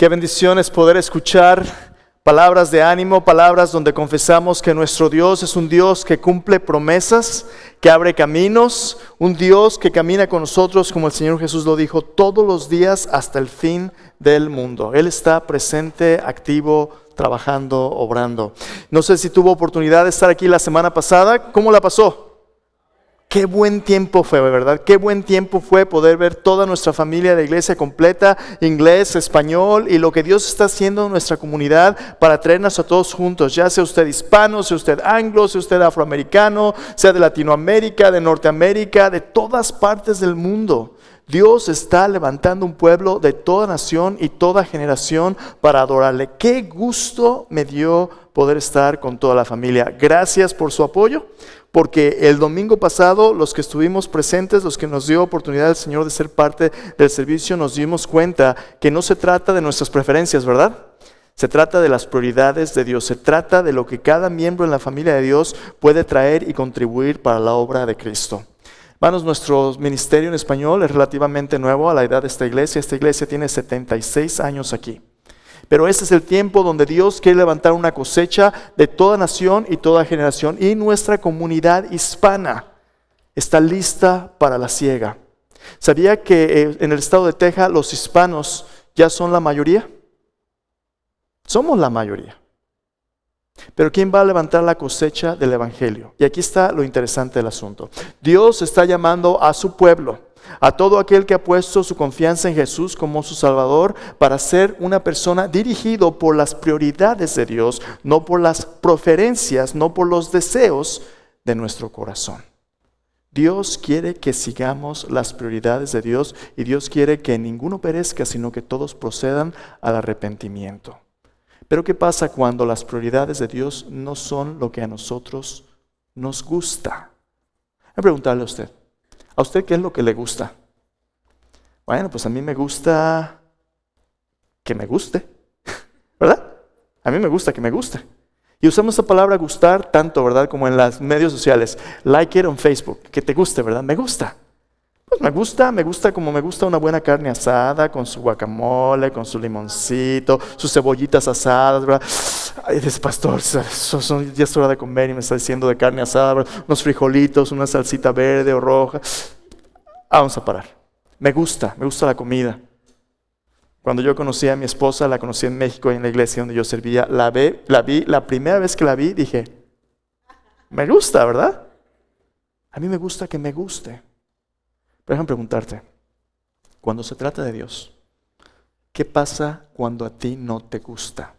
Qué bendición es poder escuchar palabras de ánimo, palabras donde confesamos que nuestro Dios es un Dios que cumple promesas, que abre caminos, un Dios que camina con nosotros, como el Señor Jesús lo dijo, todos los días hasta el fin del mundo. Él está presente, activo, trabajando, obrando. No sé si tuvo oportunidad de estar aquí la semana pasada. ¿Cómo la pasó? Qué buen tiempo fue, ¿verdad? Qué buen tiempo fue poder ver toda nuestra familia de iglesia completa, inglés, español, y lo que Dios está haciendo en nuestra comunidad para traernos a todos juntos, ya sea usted hispano, sea usted anglo, sea usted afroamericano, sea de Latinoamérica, de Norteamérica, de todas partes del mundo. Dios está levantando un pueblo de toda nación y toda generación para adorarle. Qué gusto me dio poder estar con toda la familia. Gracias por su apoyo. Porque el domingo pasado, los que estuvimos presentes, los que nos dio oportunidad el Señor de ser parte del servicio, nos dimos cuenta que no se trata de nuestras preferencias, ¿verdad? Se trata de las prioridades de Dios, se trata de lo que cada miembro en la familia de Dios puede traer y contribuir para la obra de Cristo. Hermanos, nuestro ministerio en español es relativamente nuevo a la edad de esta iglesia. Esta iglesia tiene 76 años aquí. Pero este es el tiempo donde Dios quiere levantar una cosecha de toda nación y toda generación. Y nuestra comunidad hispana está lista para la siega. ¿Sabía que en el estado de Texas los hispanos ya son la mayoría? Somos la mayoría. Pero ¿quién va a levantar la cosecha del evangelio? Y aquí está lo interesante del asunto. Dios está llamando a su pueblo, a todo aquel que ha puesto su confianza en Jesús como su Salvador, para ser una persona dirigido por las prioridades de Dios, no por las preferencias, no por los deseos de nuestro corazón. Dios quiere que sigamos las prioridades de Dios y Dios quiere que ninguno perezca, sino que todos procedan al arrepentimiento. Pero ¿qué pasa cuando las prioridades de Dios no son lo que a nosotros nos gusta? Voy a preguntarle a usted qué es lo que le gusta. Bueno, pues a mí me gusta que me guste, ¿verdad? A mí me gusta que me guste. Y usamos esa palabra gustar tanto, ¿verdad? Como en los medios sociales. Like it on Facebook, que te guste, ¿verdad? Me gusta. Pues me gusta como me gusta una buena carne asada, con su guacamole, con su limoncito, sus cebollitas asadas, ¿verdad? Ay, dice, pastor, ya es hora de comer y me está diciendo de carne asada, ¿verdad? Unos frijolitos, una salsita verde o roja. Vamos a parar. Me gusta la comida. Cuando yo conocí a mi esposa, la conocí en México, en la iglesia donde yo servía, la primera vez que la vi, dije, me gusta, ¿verdad? A mí me gusta que me guste. Pero déjame preguntarte, cuando se trata de Dios, ¿qué pasa cuando a ti no te gusta?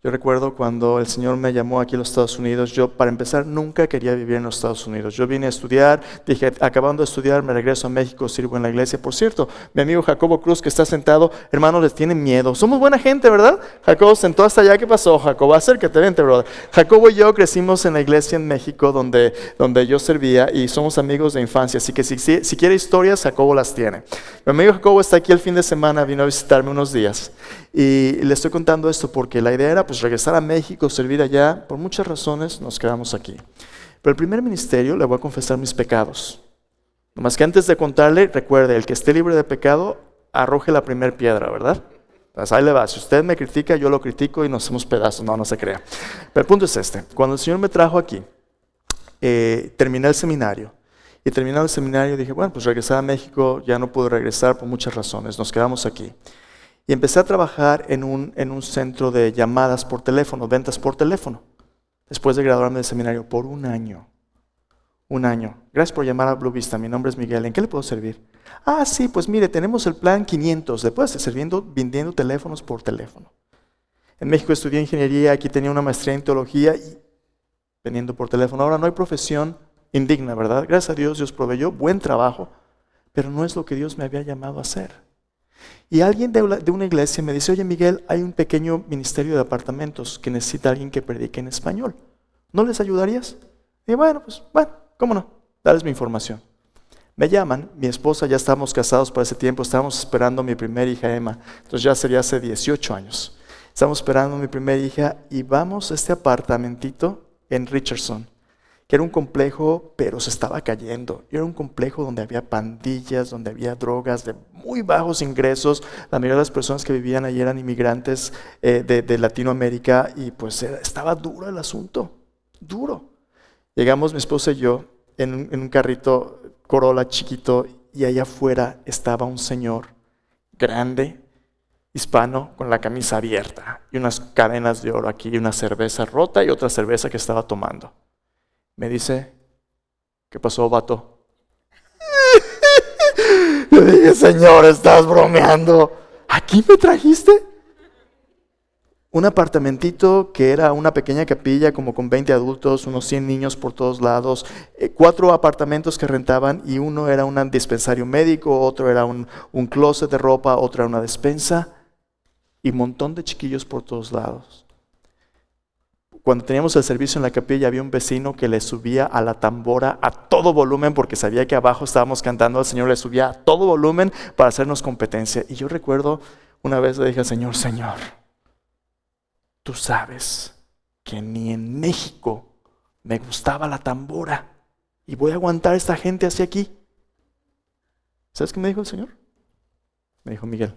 Yo recuerdo cuando el Señor me llamó aquí a los Estados Unidos, yo para empezar nunca quería vivir en los Estados Unidos. Yo vine a estudiar, dije, acabando de estudiar me regreso a México, sirvo en la iglesia. Por cierto, mi amigo Jacobo Cruz que está sentado, hermano, les tiene miedo. Somos buena gente, ¿verdad? Jacobo sentó hasta allá, ¿qué pasó, Jacobo? Acércate, vente, brother. Jacobo y yo crecimos en la iglesia en México donde yo servía y somos amigos de infancia. Así que si quiere historias, Jacobo las tiene. Mi amigo Jacobo está aquí el fin de semana, vino a visitarme unos días. Y le estoy contando esto porque la idea era pues regresar a México, servir allá. Por muchas razones nos quedamos aquí. Pero el primer ministerio le voy a confesar mis pecados. Nomás que antes de contarle, recuerde, el que esté libre de pecado, arroje la primera piedra, ¿verdad? Pues ahí le va. Si usted me critica, yo lo critico y nos hacemos pedazos. No se crea. Pero el punto es este. Cuando el Señor me trajo aquí, terminé el seminario. Y terminado el seminario dije, bueno, pues regresar a México, ya no puedo regresar por muchas razones. Nos quedamos aquí. Y empecé a trabajar en un centro de llamadas por teléfono, ventas por teléfono. Después de graduarme del seminario, por un año. Un año. Gracias por llamar a Blue Vista. Mi nombre es Miguel. ¿En qué le puedo servir? Ah, sí, pues mire, tenemos el plan 500. Le puedo estar vendiendo teléfonos por teléfono. En México estudié ingeniería, aquí tenía una maestría en teología y vendiendo por teléfono. Ahora no hay profesión indigna, ¿verdad? Gracias a Dios, Dios proveyó buen trabajo, pero no es lo que Dios me había llamado a hacer. Y alguien de una iglesia me dice, oye Miguel, hay un pequeño ministerio de apartamentos que necesita a alguien que predique en español. ¿No les ayudarías? Y bueno, ¿cómo no? Dales mi información. Me llaman, mi esposa, ya estábamos casados para ese tiempo, estábamos esperando a mi primera hija Emma. Entonces ya sería hace 18 años. Estábamos esperando a mi primera hija y vamos a este apartamentito en Richardson, que era un complejo, pero se estaba cayendo. Era un complejo donde había pandillas, donde había drogas de muy bajos ingresos. La mayoría de las personas que vivían allí eran inmigrantes de Latinoamérica y pues estaba duro el asunto, duro. Llegamos mi esposa y yo en un carrito Corolla chiquito y allá afuera estaba un señor grande, hispano, con la camisa abierta y unas cadenas de oro aquí y una cerveza rota y otra cerveza que estaba tomando. Me dice, ¿qué pasó, vato? Yo dije, Señor, estás bromeando. ¿Aquí me trajiste? Un apartamentito que era una pequeña capilla como con 20 adultos, unos 100 niños por todos lados, 4 apartamentos que rentaban y uno era un dispensario médico, otro era un closet de ropa, otro era una despensa y un montón de chiquillos por todos lados. Cuando teníamos el servicio en la capilla había un vecino que le subía a la tambora a todo volumen porque sabía que abajo estábamos cantando, el Señor le subía a todo volumen para hacernos competencia. Y yo recuerdo una vez le dije al Señor, Señor, tú sabes que ni en México me gustaba la tambora y voy a aguantar a esta gente hacia aquí. ¿Sabes qué me dijo el Señor? Me dijo, Miguel,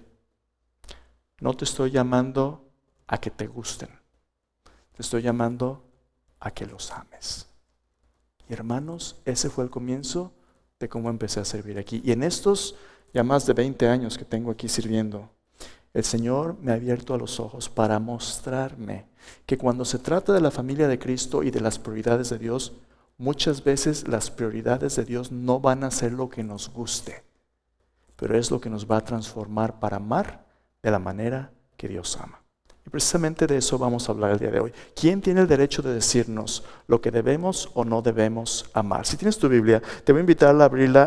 no te estoy llamando a que te gusten. Te estoy llamando a que los ames. Y hermanos, ese fue el comienzo de cómo empecé a servir aquí. Y en estos ya más de 20 años que tengo aquí sirviendo, el Señor me ha abierto a los ojos para mostrarme que cuando se trata de la familia de Cristo y de las prioridades de Dios, muchas veces las prioridades de Dios no van a ser lo que nos guste, pero es lo que nos va a transformar para amar de la manera que Dios ama. Y precisamente de eso vamos a hablar el día de hoy. ¿Quién tiene el derecho de decirnos lo que debemos o no debemos amar? Si tienes tu Biblia, te voy a invitar a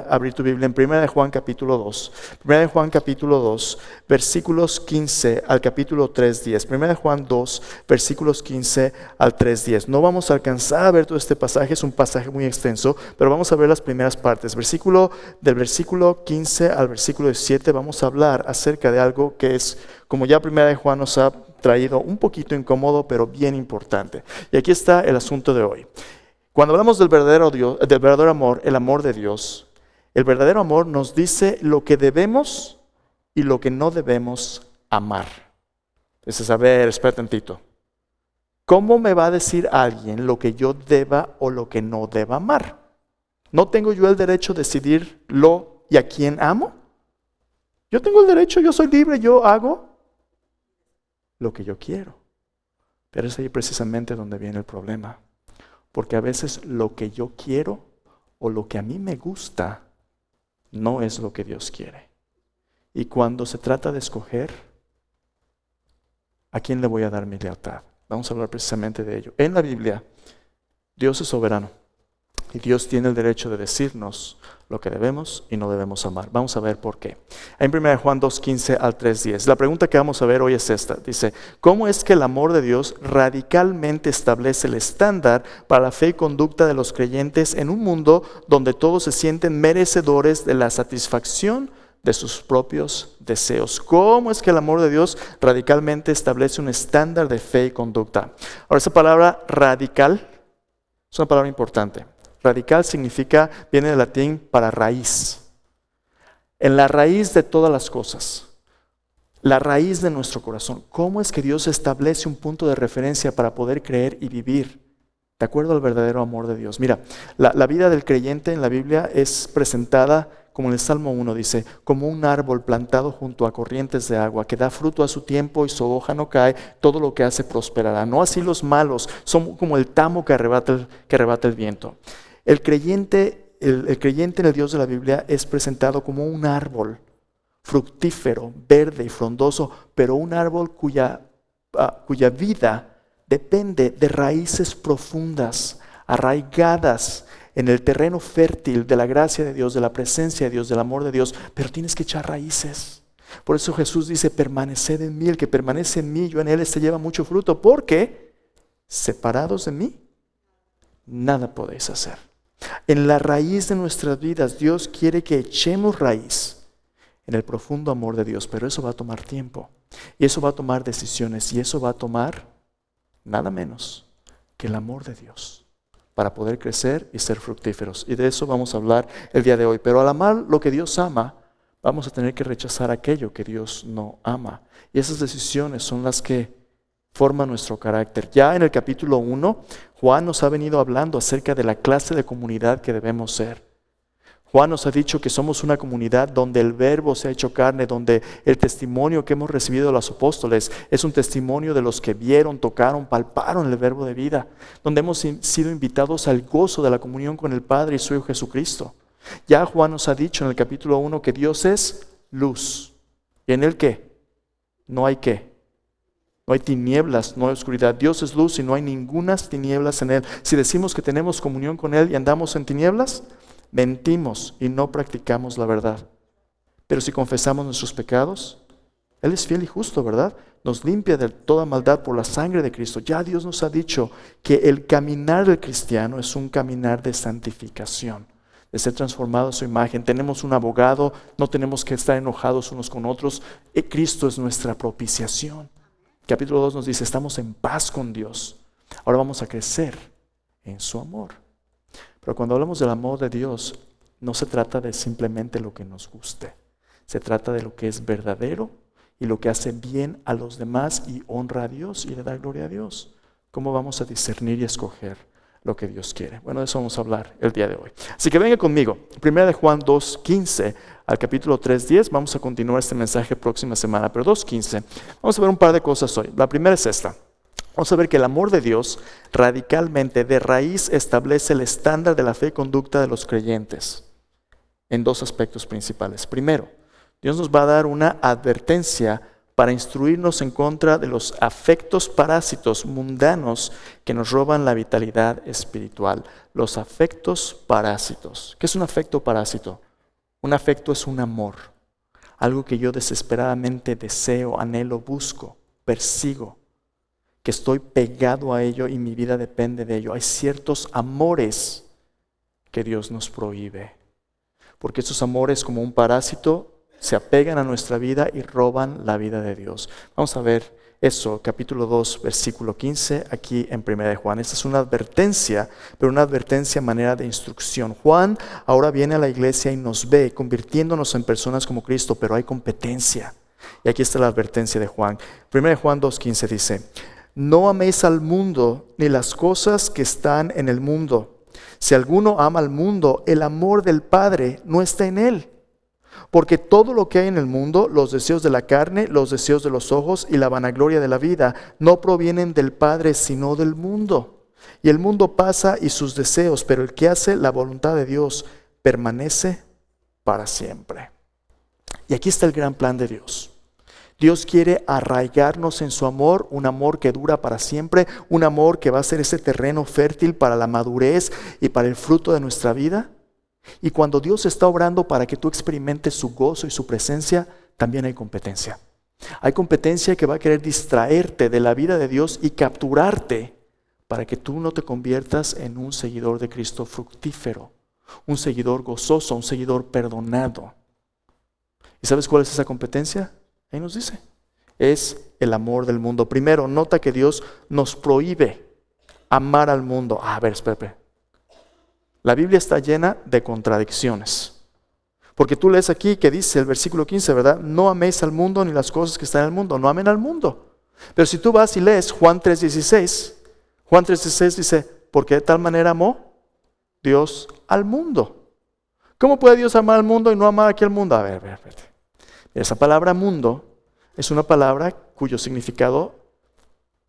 abrir tu Biblia en 1 de Juan capítulo 2. 1 de Juan capítulo 2, versículos 15 al capítulo 3:10. 1 de Juan 2, versículos 15 al 3:10. No vamos a alcanzar a ver todo este pasaje, es un pasaje muy extenso, pero vamos a ver las primeras partes. Del versículo 15 al versículo 17 vamos a hablar acerca de algo que es, como ya 1 de Juan nos ha traído, un poquito incómodo, pero bien importante. Y aquí está el asunto de hoy. Cuando hablamos del verdadero amor, el amor de Dios, el verdadero amor nos dice lo que debemos y lo que no debemos amar. Entonces, a ver, espera tantito. ¿Cómo me va a decir alguien lo que yo deba o lo que no deba amar? ¿No tengo yo el derecho de decidir lo y a quién amo? Yo tengo el derecho, yo soy libre, yo hago lo que yo quiero. Pero es ahí precisamente donde viene el problema. Porque a veces lo que yo quiero o lo que a mí me gusta no es lo que Dios quiere. Y cuando se trata de escoger, ¿a quién le voy a dar mi lealtad? Vamos a hablar precisamente de ello. En la Biblia, Dios es soberano. Y Dios tiene el derecho de decirnos lo que debemos y no debemos amar. Vamos a ver por qué. En 1 Juan 2, 15 al 3:10. La pregunta que vamos a ver hoy es esta. Dice, ¿cómo es que el amor de Dios radicalmente establece el estándar para la fe y conducta de los creyentes en un mundo donde todos se sienten merecedores de la satisfacción de sus propios deseos? ¿Cómo es que el amor de Dios radicalmente establece un estándar de fe y conducta? Ahora, esa palabra radical es una palabra importante. Radical viene del latín para raíz. En la raíz de todas las cosas, la raíz de nuestro corazón. ¿Cómo es que Dios establece un punto de referencia para poder creer y vivir de acuerdo al verdadero amor de Dios? Mira, la vida del creyente en la Biblia es presentada, como en el Salmo 1 dice, como un árbol plantado junto a corrientes de agua, que da fruto a su tiempo y su hoja no cae, todo lo que hace prosperará. No así los malos, son como el tamo que arrebata el viento. El creyente en el Dios de la Biblia es presentado como un árbol fructífero, verde y frondoso, pero un árbol cuya vida depende de raíces profundas, arraigadas en el terreno fértil de la gracia de Dios, de la presencia de Dios, del amor de Dios, pero tienes que echar raíces. Por eso Jesús dice, permaneced en mí, el que permanece en mí, yo en él, este lleva mucho fruto, porque separados de mí, nada podéis hacer. En la raíz de nuestras vidas, Dios quiere que echemos raíz en el profundo amor de Dios, pero eso va a tomar tiempo, y eso va a tomar decisiones, y eso va a tomar nada menos que el amor de Dios. para poder crecer y ser fructíferos. Y de eso vamos a hablar el día de hoy. Pero al amar lo que Dios ama, vamos a tener que rechazar aquello que Dios no ama. Y esas decisiones son las que forman nuestro carácter. Ya en el capítulo 1, Juan nos ha venido hablando acerca de la clase de comunidad que debemos ser. Juan nos ha dicho que somos una comunidad donde el verbo se ha hecho carne, donde el testimonio que hemos recibido de los apóstoles es un testimonio de los que vieron, tocaron, palparon el verbo de vida, donde hemos sido invitados al gozo de la comunión con el Padre y su Hijo Jesucristo. Ya Juan nos ha dicho en el capítulo 1 que Dios es luz. ¿Y en Él qué? No hay qué. No hay tinieblas, no hay oscuridad. Dios es luz y no hay ningunas tinieblas en Él. Si decimos que tenemos comunión con Él y andamos en tinieblas, mentimos y no practicamos la verdad. Pero si confesamos nuestros pecados, Él es fiel y justo, ¿verdad? Nos limpia de toda maldad por la sangre de Cristo. Ya Dios nos ha dicho que el caminar del cristiano es un caminar de santificación, de ser transformado a su imagen. Tenemos un abogado, no tenemos que estar enojados unos con otros. Cristo es nuestra propiciación. Capítulo 2 nos dice, estamos en paz con Dios. Ahora vamos a crecer en su amor. Pero cuando hablamos del amor de Dios, no se trata de simplemente lo que nos guste. Se trata de lo que es verdadero y lo que hace bien a los demás y honra a Dios y le da gloria a Dios. ¿Cómo vamos a discernir y escoger lo que Dios quiere? Bueno, de eso vamos a hablar el día de hoy. Así que venga conmigo. 1 Juan 2:15 al capítulo 3:10. Vamos a continuar este mensaje próxima semana. Pero 2:15, vamos a ver un par de cosas hoy. La primera es esta. Vamos a ver que el amor de Dios radicalmente, de raíz, establece el estándar de la fe y conducta de los creyentes en dos aspectos principales. Primero, Dios nos va a dar una advertencia para instruirnos en contra de los afectos parásitos mundanos que nos roban la vitalidad espiritual. Los afectos parásitos. ¿Qué es un afecto parásito? Un afecto es un amor, algo que yo desesperadamente deseo, anhelo, busco, persigo, que estoy pegado a ello y mi vida depende de ello. Hay ciertos amores que Dios nos prohíbe, porque esos amores, como un parásito, se apegan a nuestra vida y roban la vida de Dios. Vamos a ver eso, capítulo 2, versículo 15, aquí en 1 de Juan. Esta es una advertencia, pero una advertencia a manera de instrucción. Juan ahora viene a la iglesia y nos ve convirtiéndonos en personas como Cristo, pero hay competencia. Y aquí está la advertencia de Juan. 1 de Juan 2:15 dice, no améis al mundo ni las cosas que están en el mundo. Si alguno ama al mundo, el amor del Padre no está en él. Porque todo lo que hay en el mundo, los deseos de la carne, los deseos de los ojos y la vanagloria de la vida, no provienen del Padre, sino del mundo. Y el mundo pasa y sus deseos, pero el que hace la voluntad de Dios permanece para siempre. Y aquí está el gran plan de Dios. Dios quiere arraigarnos en su amor, un amor que dura para siempre, un amor que va a ser ese terreno fértil para la madurez y para el fruto de nuestra vida. Y cuando Dios está obrando para que tú experimentes su gozo y su presencia, también hay competencia. Hay competencia que va a querer distraerte de la vida de Dios y capturarte para que tú no te conviertas en un seguidor de Cristo fructífero, un seguidor gozoso, un seguidor perdonado. ¿Y sabes cuál es esa competencia? Ahí nos dice, es el amor del mundo. Primero, nota que Dios nos prohíbe amar al mundo. A ver, espera. La Biblia está llena de contradicciones. Porque tú lees aquí que dice el versículo 15, ¿verdad? No améis al mundo ni las cosas que están en el mundo. No amen al mundo. Pero si tú vas y lees Juan 3:16 dice, porque de tal manera amó Dios al mundo. ¿Cómo puede Dios amar al mundo y no amar aquí al mundo? A ver, espérate. Esa palabra mundo es una palabra cuyo significado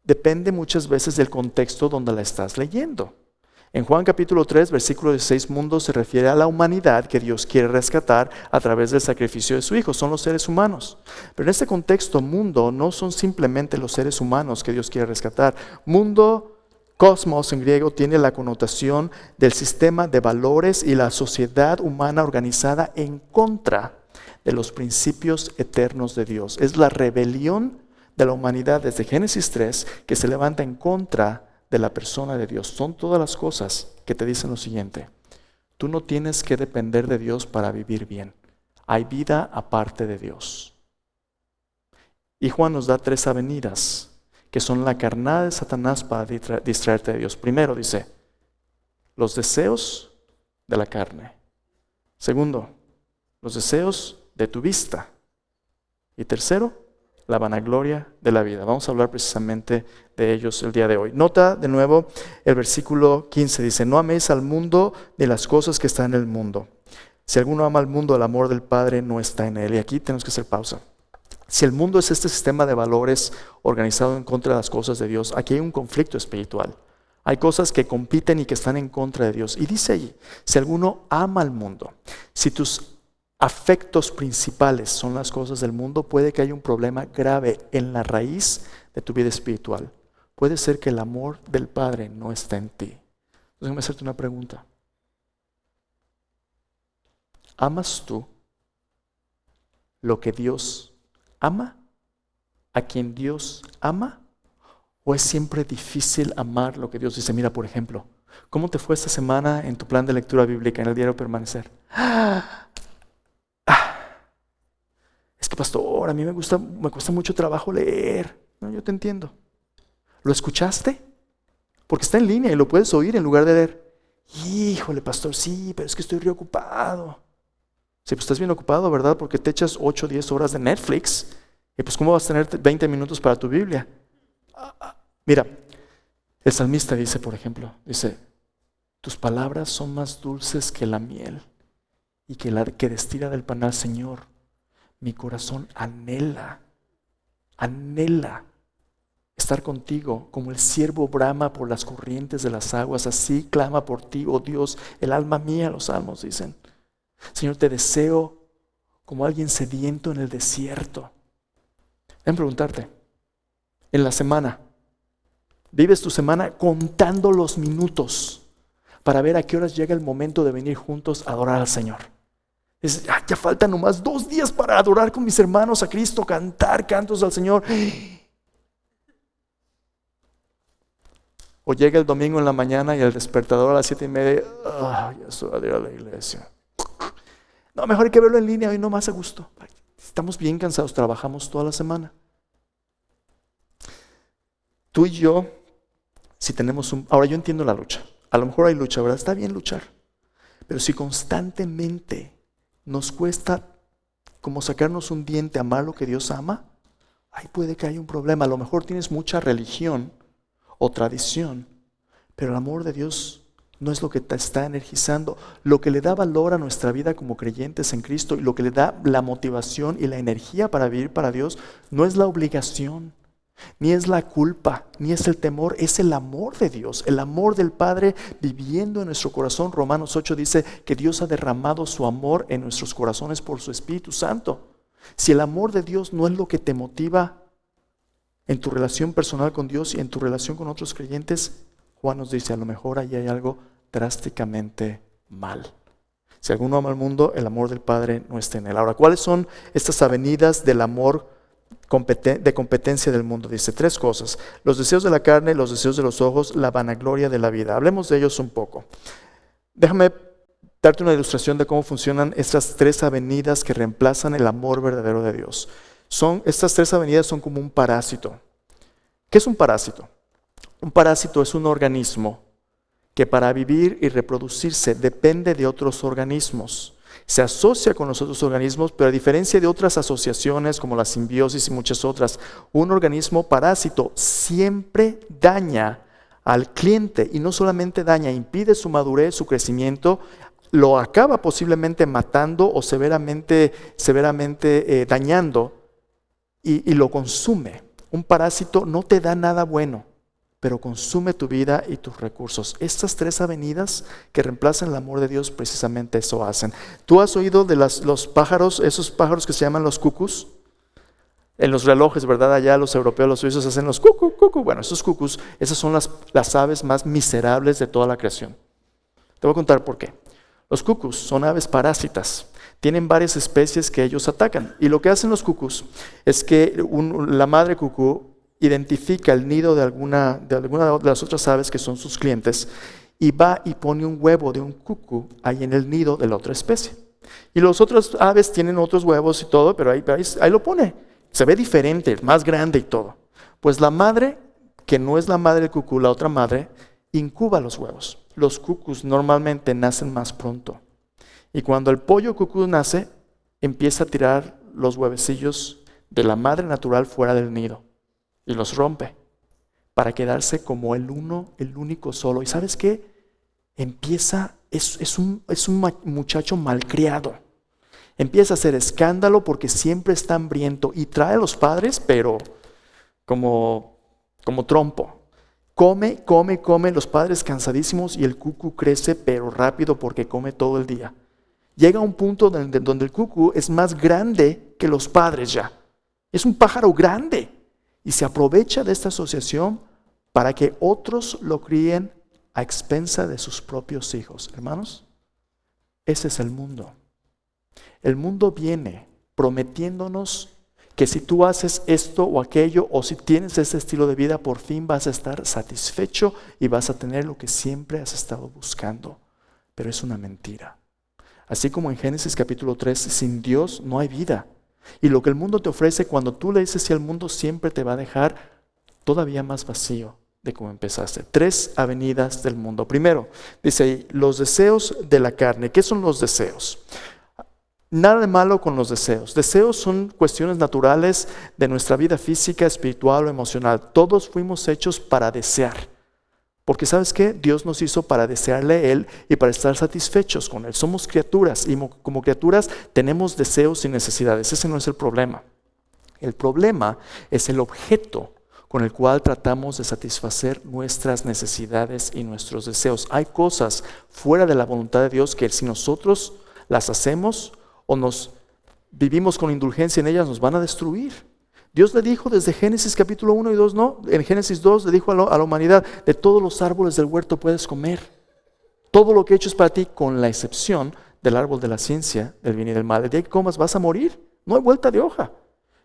depende muchas veces del contexto donde la estás leyendo. En Juan capítulo 3, versículo 16, mundo se refiere a la humanidad que Dios quiere rescatar a través del sacrificio de su Hijo. Son los seres humanos. Pero en este contexto, mundo no son simplemente los seres humanos que Dios quiere rescatar. Mundo, cosmos en griego, tiene la connotación del sistema de valores y la sociedad humana organizada en contra de los principios eternos de Dios. Es la rebelión de la humanidad desde Génesis 3 que se levanta en contra de la persona de Dios. Son todas las cosas que te dicen lo siguiente: tú no tienes que depender de Dios para vivir bien. Hay vida aparte de Dios. Y Juan nos da 3 avenidas que son la carnada de Satanás para distraerte de Dios. Primero dice, los deseos de la carne. Segundo, los deseos de tu vista. Y tercero, la vanagloria de la vida. Vamos a hablar precisamente de ellos el día de hoy. Nota de nuevo el versículo 15. Dice, no améis al mundo ni las cosas que están en el mundo. Si alguno ama al mundo, el amor del Padre no está en él. Y aquí tenemos que hacer pausa. Si el mundo es este sistema de valores organizado en contra de las cosas de Dios, aquí hay un conflicto espiritual. Hay cosas que compiten y que están en contra de Dios. Y dice allí, si alguno ama al mundo, si tus afectos principales son las cosas del mundo, puede que haya un problema grave en la raíz de tu vida espiritual. Puede ser que el amor del Padre no está en ti. Entonces, déjame hacerte una pregunta. ¿Amas tú lo que Dios ama? ¿A quien Dios ama? ¿O es siempre difícil amar lo que Dios dice? Mira, por ejemplo, ¿cómo te fue esta semana en tu plan de lectura bíblica, en el diario Permanecer? Es que pastor, a mí me cuesta mucho trabajo leer. No, yo te entiendo. ¿Lo escuchaste? Porque está en línea y lo puedes oír en lugar de leer. Híjole, pastor, sí, pero es que estoy reocupado. Sí, pues estás bien ocupado, ¿verdad? Porque te echas 8 o 10 horas de Netflix. Y pues ¿cómo vas a tener 20 minutos para tu Biblia? Mira, el salmista dice, por ejemplo, dice, tus palabras son más dulces que la miel y que la que destila del panal, Señor. Mi corazón anhela estar contigo, como el ciervo brama por las corrientes de las aguas, así clama por ti, oh Dios, el alma mía, los salmos dicen. Señor, te deseo como alguien sediento en el desierto. Déjame preguntarte, en la semana, ¿vives tu semana contando los minutos para ver a qué horas llega el momento de venir juntos a adorar al Señor? Dices, ya faltan nomás 2 días para adorar con mis hermanos a Cristo, cantar cantos al Señor. O llega el domingo en la mañana y el despertador a las 7:30, ya es hora de ir a la iglesia. No, mejor hay que verlo en línea, hoy no más a gusto. Estamos bien cansados, trabajamos toda la semana. Tú y yo, si tenemos ahora yo entiendo la lucha. A lo mejor hay lucha, ¿verdad? Está bien luchar. Pero si constantemente nos cuesta como sacarnos un diente amar lo que Dios ama, ahí puede que haya un problema. A lo mejor tienes mucha religión o tradición, pero el amor de Dios no es lo que te está energizando. Lo que le da valor a nuestra vida como creyentes en Cristo y lo que le da la motivación y la energía para vivir para Dios no es la obligación, ni es la culpa, ni es el temor, es el amor de Dios, el amor del Padre viviendo en nuestro corazón. Romanos 8 dice que Dios ha derramado su amor en nuestros corazones por su Espíritu Santo. Si el amor de Dios no es lo que te motiva en tu relación personal con Dios y en tu relación con otros creyentes, Juan nos dice, a lo mejor ahí hay algo drásticamente mal. Si alguno ama al mundo, el amor del Padre no está en él. Ahora, ¿cuáles son estas avenidas del amor de competencia del mundo? Dice 3 cosas: los deseos de la carne, los deseos de los ojos, la vanagloria de la vida. Hablemos de ellos un poco. Déjame darte una ilustración de cómo funcionan estas 3 avenidas que reemplazan el amor verdadero de Dios. Estas 3 avenidas son como un parásito. ¿Qué es un parásito? Un parásito es un organismo que para vivir y reproducirse depende de otros organismos. Se asocia con los otros organismos, pero a diferencia de otras asociaciones como la simbiosis y muchas otras, un organismo parásito siempre daña al cliente, y no solamente daña, impide su madurez, su crecimiento, lo acaba posiblemente matando o severamente dañando y lo consume. Un parásito no te da nada bueno, pero consume tu vida y tus recursos. Estas 3 avenidas que reemplazan el amor de Dios precisamente eso hacen. ¿Tú has oído de los pájaros, esos pájaros que se llaman los cucús? En los relojes, ¿verdad? Allá los europeos, los suizos hacen los cucú, cucú. Bueno, esos cucús, esas son las aves más miserables de toda la creación. Te voy a contar por qué. Los cucús son aves parásitas. Tienen varias especies que ellos atacan. Y lo que hacen los cucús es que la madre cucú identifica el nido de alguna de las otras aves que son sus clientes y va y pone un huevo de un cucú ahí en el nido de la otra especie. Y las otras aves tienen otros huevos y todo, pero ahí lo pone. Se ve diferente, más grande y todo. Pues la madre, que no es la madre del cucú, la otra madre, incuba los huevos. Los cucús normalmente nacen más pronto. Y cuando el pollo cucú nace, empieza a tirar los huevecillos de la madre natural fuera del nido y los rompe para quedarse como el único solo. ¿Y sabes qué? Es un muchacho malcriado. Empieza a hacer escándalo porque siempre está hambriento y trae a los padres, pero como trompo. Come, los padres cansadísimos y el cucú crece, pero rápido porque come todo el día. Llega a un punto donde el cucú es más grande que los padres ya. Es un pájaro grande y se aprovecha de esta asociación para que otros lo críen a expensa de sus propios hijos. Hermanos, ese es el mundo. El mundo viene prometiéndonos que si tú haces esto o aquello, o si tienes ese estilo de vida, por fin vas a estar satisfecho y vas a tener lo que siempre has estado buscando. Pero es una mentira. Así como en Génesis capítulo 3, sin Dios no hay vida. Y lo que el mundo te ofrece, cuando tú le dices sí al mundo, siempre te va a dejar todavía más vacío de cómo empezaste. 3 avenidas del mundo. Primero, dice ahí, los deseos de la carne. ¿Qué son los deseos? Nada de malo con los deseos. Deseos son cuestiones naturales de nuestra vida física, espiritual o emocional. Todos fuimos hechos para desear. Porque ¿sabes qué? Dios nos hizo para desearle a Él y para estar satisfechos con Él. Somos criaturas y como criaturas tenemos deseos y necesidades. Ese no es el problema. El problema es el objeto con el cual tratamos de satisfacer nuestras necesidades y nuestros deseos. Hay cosas fuera de la voluntad de Dios que si nosotros las hacemos o nos vivimos con indulgencia en ellas, nos van a destruir. Dios le dijo desde Génesis capítulo 1 y 2, ¿no? En Génesis 2 le dijo a la humanidad, de todos los árboles del huerto puedes comer. Todo lo que he hecho es para ti, con la excepción del árbol de la ciencia, del bien y del mal. El día que comas vas a morir, no hay vuelta de hoja.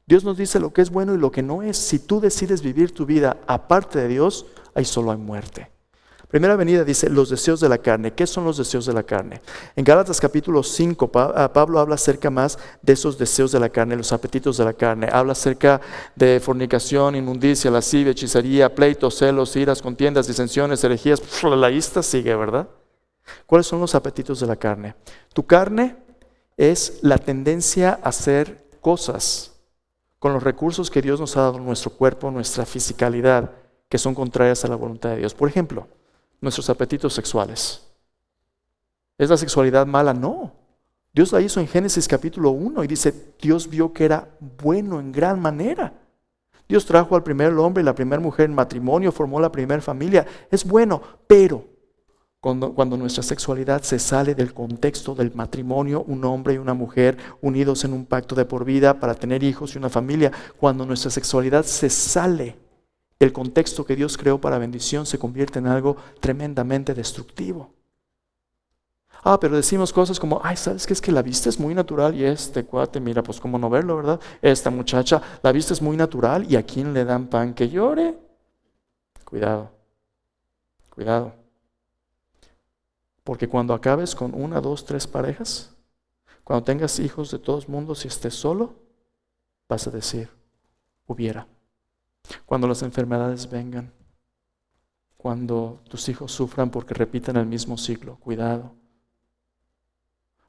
Dios nos dice lo que es bueno y lo que no es. Si tú decides vivir tu vida aparte de Dios, ahí solo hay muerte. Primera venida dice los deseos de la carne. ¿Qué son los deseos de la carne? En Gálatas capítulo 5, Pablo habla acerca más de esos deseos de la carne, los apetitos de la carne. Habla acerca de fornicación, inmundicia, lascivia, hechicería, pleitos, celos, iras, contiendas, disensiones, herejías. La lista sigue, ¿verdad? ¿Cuáles son los apetitos de la carne? Tu carne es la tendencia a hacer cosas con los recursos que Dios nos ha dado en nuestro cuerpo, nuestra fisicalidad, que son contrarias a la voluntad de Dios. Por ejemplo, nuestros apetitos sexuales. ¿Es la sexualidad mala? No. Dios la hizo en Génesis capítulo 1 y dice, Dios vio que era bueno en gran manera. Dios trajo al primer hombre y la primera mujer en matrimonio, formó la primera familia. Es bueno, pero cuando nuestra sexualidad se sale del contexto del matrimonio, un hombre y una mujer unidos en un pacto de por vida para tener hijos y una familia, cuando nuestra sexualidad se sale el contexto que Dios creó para bendición, se convierte en algo tremendamente destructivo. Pero decimos cosas como, ¿sabes qué? Es que la vista es muy natural y este cuate, mira, pues cómo no verlo, ¿verdad? Esta muchacha, la vista es muy natural y a quién le dan pan que llore. Cuidado, cuidado. Porque cuando acabes con 1, 2, 3 parejas, cuando tengas hijos de todos mundos y estés solo, vas a decir, hubiera. Cuando las enfermedades vengan, cuando tus hijos sufran porque repiten el mismo ciclo, cuidado.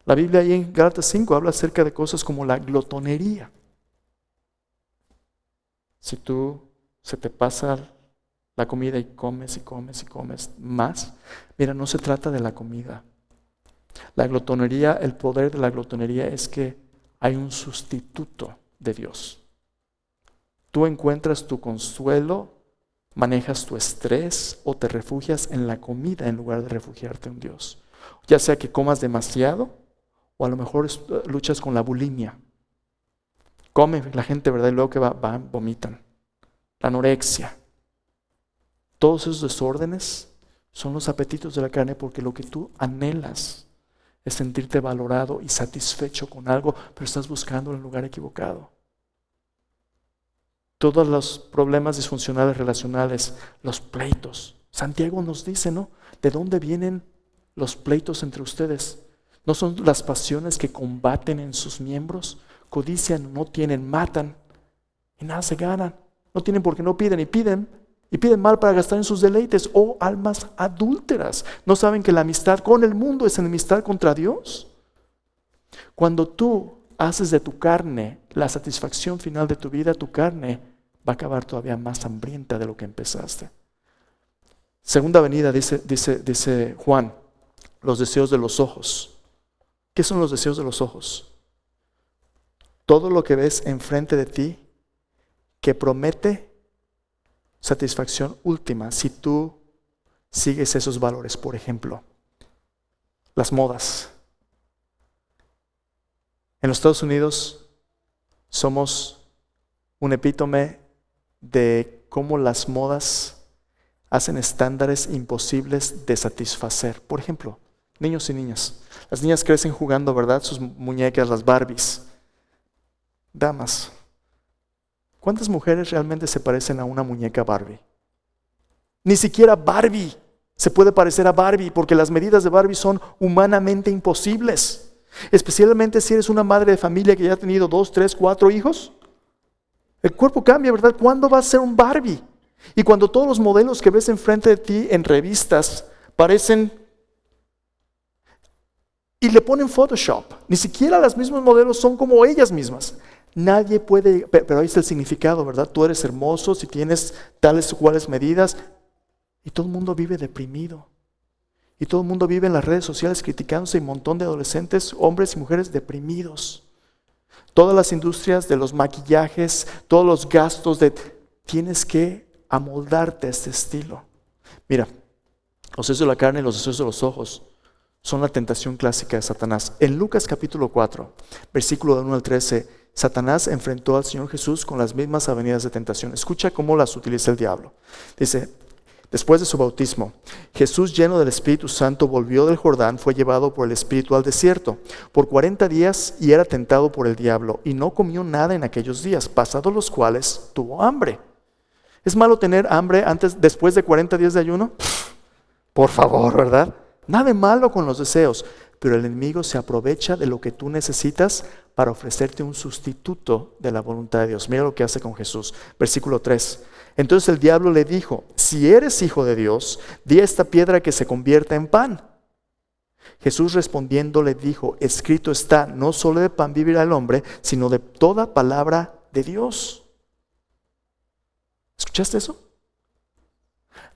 La Biblia ahí en Gálatas 5 habla acerca de cosas como la glotonería. Si tú se te pasa la comida y comes y comes y comes más, mira, no se trata de la comida. La glotonería, el poder de la glotonería es que hay un sustituto de Dios. Tú encuentras tu consuelo, manejas tu estrés o te refugias en la comida en lugar de refugiarte en Dios. Ya sea que comas demasiado o a lo mejor luchas con la bulimia. Come la gente, ¿verdad? Y luego que vomitan. La anorexia. Todos esos desórdenes son los apetitos de la carne porque lo que tú anhelas es sentirte valorado y satisfecho con algo, pero estás buscando en el lugar equivocado. Todos los problemas disfuncionales relacionales, los pleitos. Santiago nos dice, ¿no? ¿De dónde vienen los pleitos entre ustedes? ¿No son las pasiones que combaten en sus miembros? Codician, no tienen, matan y nada se ganan. No tienen porque no piden y piden y piden mal para gastar en sus deleites. Oh, almas adúlteras, ¿no saben que la amistad con el mundo es enemistad contra Dios? Cuando tú haces de tu carne la satisfacción final de tu vida, tu carne va a acabar todavía más hambrienta de lo que empezaste. Segunda venida, dice Juan, los deseos de los ojos. ¿Qué son los deseos de los ojos? Todo lo que ves enfrente de ti que promete satisfacción última si tú sigues esos valores. Por ejemplo, las modas. En los Estados Unidos somos un epítome de cómo las modas hacen estándares imposibles de satisfacer. Por ejemplo, niños y niñas. Las niñas crecen jugando, ¿verdad? Sus muñecas, las Barbies. Damas, ¿cuántas mujeres realmente se parecen a una muñeca Barbie? Ni siquiera Barbie se puede parecer a Barbie, porque las medidas de Barbie son humanamente imposibles. Especialmente si eres una madre de familia que ya ha tenido 2, 3, 4 hijos. El cuerpo cambia, ¿verdad? ¿Cuándo va a ser un Barbie? Y cuando todos los modelos que ves enfrente de ti en revistas parecen... y le ponen Photoshop. Ni siquiera los mismos modelos son como ellas mismas. Nadie puede, pero ahí está el significado, ¿verdad? Tú eres hermoso si tienes tales o cuales medidas. Y todo el mundo vive deprimido. Y todo el mundo vive en las redes sociales criticándose y un montón de adolescentes, hombres y mujeres deprimidos. Todas las industrias de los maquillajes, todos los gastos de... Tienes que amoldarte a este estilo. Mira, los deseos de la carne y los deseos de los ojos son la tentación clásica de Satanás. En Lucas capítulo 4, versículo 1 al 13, Satanás enfrentó al Señor Jesús con las mismas avenidas de tentación. Escucha cómo las utiliza el diablo. Dice, después de su bautismo, Jesús, lleno del Espíritu Santo, volvió del Jordán, fue llevado por el Espíritu al desierto por 40 días y era tentado por el diablo, y no comió nada en aquellos días, pasados los cuales tuvo hambre. ¿Es malo tener hambre después de 40 días de ayuno? Por favor, ¿verdad? Nada de malo con los deseos, pero el enemigo se aprovecha de lo que tú necesitas para ofrecerte un sustituto de la voluntad de Dios. Mira lo que hace con Jesús. Versículo 3. Entonces el diablo le dijo, si eres hijo de Dios, di a esta piedra que se convierta en pan. Jesús respondiendo le dijo, escrito está, no solo de pan vivirá el hombre, sino de toda palabra de Dios. ¿Escuchaste eso?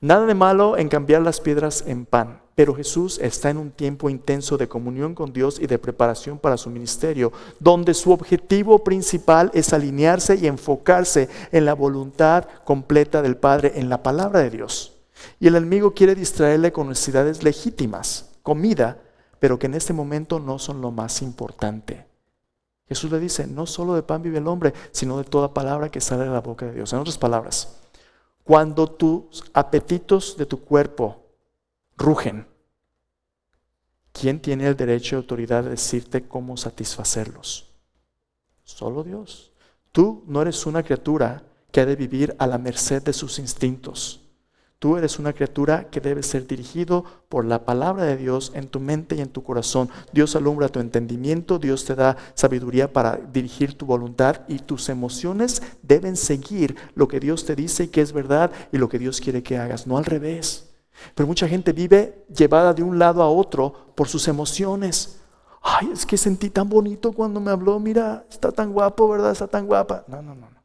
Nada de malo en cambiar las piedras en pan, pero Jesús está en un tiempo intenso de comunión con Dios y de preparación para su ministerio, donde su objetivo principal es alinearse y enfocarse en la voluntad completa del Padre, en la palabra de Dios. Y el enemigo quiere distraerle con necesidades legítimas, comida, pero que en este momento no son lo más importante. Jesús le dice, no solo de pan vive el hombre, sino de toda palabra que sale de la boca de Dios. En otras palabras, cuando tus apetitos de tu cuerpo rugen, ¿quién tiene el derecho y autoridad de decirte cómo satisfacerlos? Solo Dios. Tú no eres una criatura que ha de vivir a la merced de sus instintos. Tú eres una criatura que debe ser dirigido por la palabra de Dios en tu mente y en tu corazón. Dios alumbra tu entendimiento, Dios te da sabiduría para dirigir tu voluntad y tus emociones deben seguir lo que Dios te dice y que es verdad y lo que Dios quiere que hagas, no al revés. Pero mucha gente vive llevada de un lado a otro por sus emociones. Ay, es que sentí tan bonito cuando me habló, mira, está tan guapo, ¿verdad? Está tan guapa. No.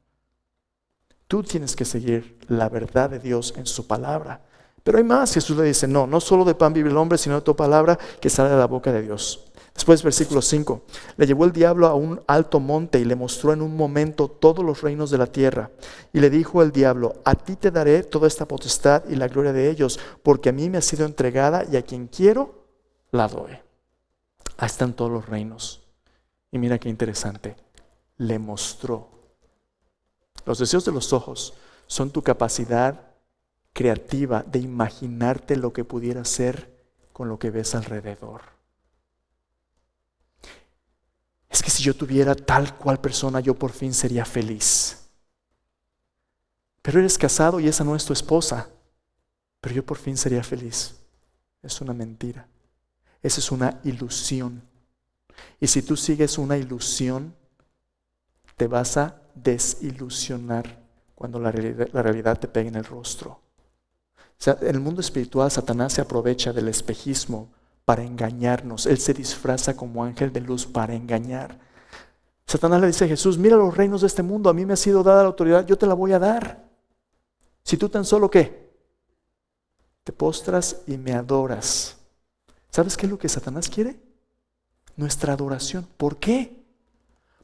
Tú tienes que seguir la verdad de Dios en su palabra. Pero hay más. Jesús le dice, no solo de pan vive el hombre, sino de tu palabra que sale de la boca de Dios. Después, versículo 5. Le llevó el diablo a un alto monte y le mostró en un momento todos los reinos de la tierra. Y le dijo el diablo, a ti te daré toda esta potestad y la gloria de ellos, porque a mí me ha sido entregada y a quien quiero, la doy. Ahí están todos los reinos. Y mira qué interesante. Le mostró. Los deseos de los ojos son tu capacidad creativa de imaginarte lo que pudiera ser con lo que ves alrededor. Es que si yo tuviera tal cual persona, yo por fin sería feliz. Pero eres casado y esa no es tu esposa. Pero yo por fin sería feliz. Es una mentira. Esa es una ilusión. Y si tú sigues una ilusión, te vas a desilusionar cuando la realidad te pegue en el rostro. sea, en el mundo espiritual, Satanás se aprovecha del espejismo para engañarnos. Él se disfraza como ángel de luz para engañar. Satanás le dice a Jesús, mira los reinos de este mundo, a mí me ha sido dada la autoridad, yo te la voy a dar. Si tú tan solo, ¿qué? Te postras y me adoras. ¿Sabes qué es lo que Satanás quiere? Nuestra adoración. ¿Por qué?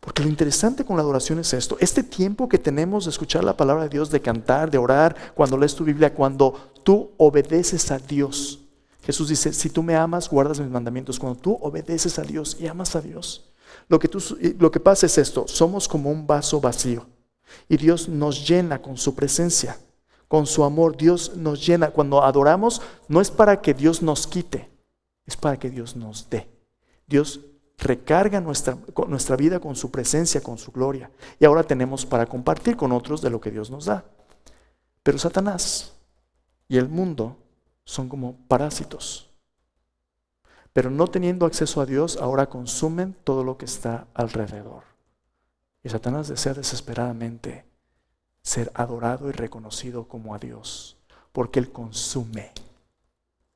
Porque lo interesante con la adoración es esto. Este tiempo que tenemos de escuchar la palabra de Dios, de cantar, de orar, cuando lees tu Biblia, cuando tú obedeces a Dios. Jesús dice, si tú me amas, guardas mis mandamientos. Cuando tú obedeces a Dios y amas a Dios, lo que pasa es esto. Somos como un vaso vacío. Y Dios nos llena con su presencia, con su amor. Dios nos llena. Cuando adoramos, no es para que Dios nos quite, es para que Dios nos dé. Dios recarga nuestra vida con su presencia, con su gloria. Y ahora tenemos para compartir con otros de lo que Dios nos da. Pero Satanás y el mundo son como parásitos. Pero no teniendo acceso a Dios, ahora consumen todo lo que está alrededor. Y Satanás desea desesperadamente ser adorado y reconocido como a Dios. Porque Él consume.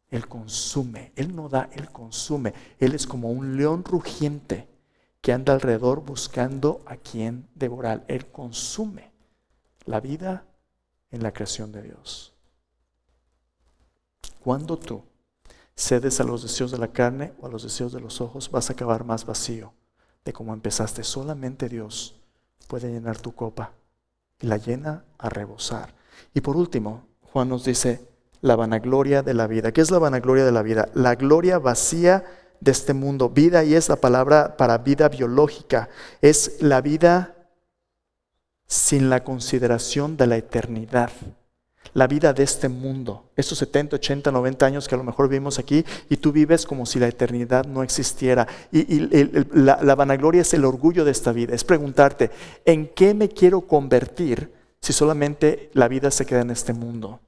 Él consume, Él no da, Él consume. Él es como un león rugiente que anda alrededor buscando a quien devorar. Él consume la vida en la creación de Dios. Cuando tú cedes a los deseos de la carne o a los deseos de los ojos, vas a acabar más vacío de como empezaste. Solamente Dios puede llenar tu copa y la llena a rebosar. Y por último, Juan nos dice, la vanagloria de la vida. ¿Qué es la vanagloria de la vida? La gloria vacía de este mundo. Vida, y es la palabra para vida biológica. Es la vida sin la consideración de la eternidad. La vida de este mundo. Estos 70, 80, 90 años que a lo mejor vivimos aquí y tú vives como si la eternidad no existiera. La vanagloria es el orgullo de esta vida. Es preguntarte, ¿en qué me quiero convertir si solamente la vida se queda en este mundo?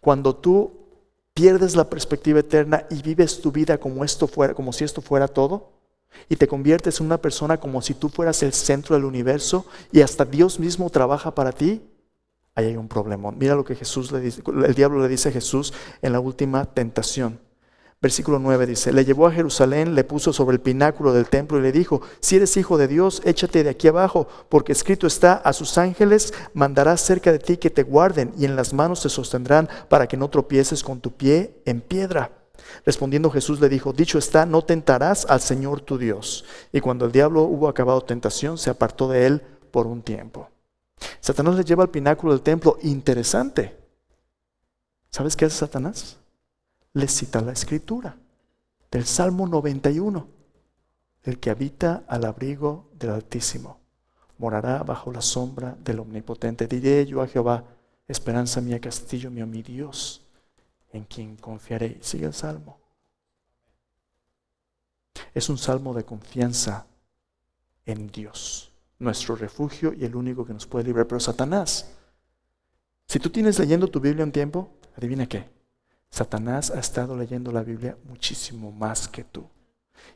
Cuando tú pierdes la perspectiva eterna y vives tu vida como si esto fuera todo, y te conviertes en una persona como si tú fueras el centro del universo y hasta Dios mismo trabaja para ti, ahí hay un problemón. Mira lo que el diablo le dice a Jesús en la última tentación. Versículo 9 dice, le llevó a Jerusalén, le puso sobre el pináculo del templo y le dijo, si eres hijo de Dios, échate de aquí abajo, porque escrito está, a sus ángeles mandará cerca de ti que te guarden y en las manos te sostendrán para que no tropieces con tu pie en piedra. Respondiendo Jesús le dijo, dicho está, no tentarás al Señor tu Dios. Y cuando el diablo hubo acabado tentación, se apartó de él por un tiempo. Satanás le lleva al pináculo del templo. Interesante. ¿Sabes qué hace Satanás? Le cita la escritura del Salmo 91. El que habita al abrigo del Altísimo morará bajo la sombra del Omnipotente. Diré yo a Jehová, esperanza mía, castillo mío, mi Dios, en quien confiaré. Sigue el Salmo. Es un salmo de confianza en Dios, nuestro refugio y el único que nos puede librar. Pero Satanás, si tú tienes leyendo tu Biblia un tiempo, adivina qué. Satanás ha estado leyendo la Biblia muchísimo más que tú.